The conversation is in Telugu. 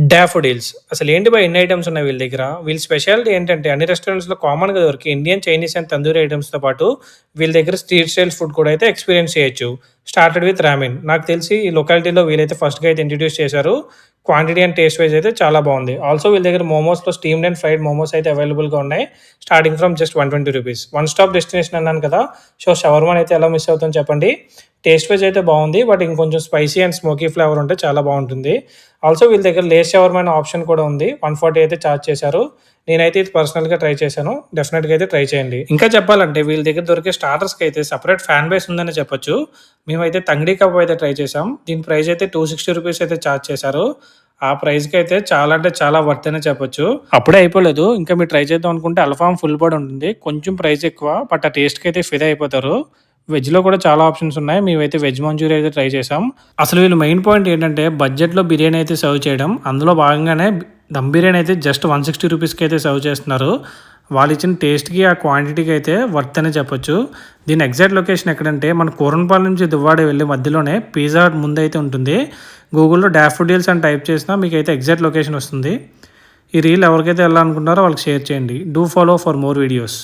డాఫోడిల్స్. అసలేంటి బా ఇన్ని ఐటెమ్స్ ఉన్నాయి వీళ్ళ దగ్గర. వీళ్ళ స్పెషాలిటీ ఏంటంటే అన్ని రెస్టారెంట్స్‌లో కామన్‌గా దొరికే ఇండియన్, చైనీస్ అండ్ తందూరి ఐటెమ్స్‌తో పాటు వీళ్ళ దగ్గర స్ట్రీట్ స్టైల్ ఫుడ్ కూడా అయితే ఎక్స్‌పీరియన్స్ చేయొచ్చు. Started with ramen. నాకు తెలిసి ఈ లొకాలిటీలో వీళ్ళైతే ఫస్ట్‌గా అయితే ఇంట్రొడ్యూస్ చేశారు. క్వాంటిటీ అండ్ టేస్ట్ వైస్ అయితే చాలా బావుంది. ఆల్సో వీళ్ళ దగ్గర మోమోస్‌లో స్టీమ్డ్ అండ్ ఫ్రైడ్ మోమోస్ అయితే అవైలబుల్‌గా ఉన్నాయి. Starting from just ₹120. One stop destination అన్నాను కదా! సో, షవర్మానైతే ఎలా మిస్ అవుతాను చెప్పండి. టేస్ట్ వైస్ అయితే బావుంది. బట్ ఇంకొంచెం స్పైసీ అండ్ స్మోకీ ఫ్లేవర్ ఉంటే చాలా బావుంటుంది. ఆల్సో వీళ్ళ దగ్గర లేస్ షవర్మా అనే ఆప్షన్ కూడా ఉంది. 140 అయితే చార్జ్ చేశారు. నేనైతే ఇది పర్సనల్‌గా ట్రై చేశాను. డెఫినిట్‌గా అయితే ట్రై చేయండి. ఇంకా చెప్పాలంటే వీళ్ళ దగ్గర దొరికే స్టార్టర్స్‌కి అయితే సెపరేట్ ఫ్యాన్ బేస్ ఉందనే చెప్పొచ్చు. మేమైతే తంగడి కబాబ్ అయితే ట్రై చేసాం. దీని ప్రైస్ అయితే ₹260 అయితే చార్జ్ చేశారు. ఆ ప్రైస్‌కి అయితే చాలా అంటే చాలా వర్త్ అనే చెప్పొచ్చు. అప్పుడే అయిపోలేదు. ఇంకా మీరు ట్రై చేద్దాం అనుకుంటే అల్ఫామ్ ఫుల్ బాడీ ఉంటుంది. కొంచెం ప్రైస్ ఎక్కువ. బట్ ఆ టేస్ట్‌కి అయితే ఫిదా అయిపోతారు. వెజ్‌లో కూడా చాలా ఆప్షన్స్ ఉన్నాయి. మేమైతే వెజ్ మంచూరియా అయితే ట్రై చేసాం. అసలు వీళ్ళు మెయిన్ పాయింట్ ఏంటంటే బడ్జెట్‌లో బిర్యానీ అయితే సర్వ్ చేయడం. అందులో భాగంగానే దమ్ బిర్యానీ అయితే జస్ట్ ₹160కి అయితే సర్వ్ చేస్తున్నారు. వాళ్ళిచ్చిన టేస్ట్‌కి, ఆ క్వాంటిటీకి అయితే వర్త్ అనే చెప్పొచ్చు. దీని ఎగ్జాక్ట్ లొకేషన్ ఎక్కడంటే మన కూరనపాలెం నుంచి దువ్వాడ వెళ్ళే మధ్యలోనే పిజ్జా హట్ ముందైతే ఉంటుంది. గూగుల్‌లో డాఫోడిల్స్ అని టైప్ చేసినా మీకైతే ఎగ్జాక్ట్ లొకేషన్ వస్తుంది. ఈ రీల్ ఎవరికైతే వెళ్ళాలనుకుంటున్నారో వాళ్ళకి షేర్ చేయండి. Do follow for more videos.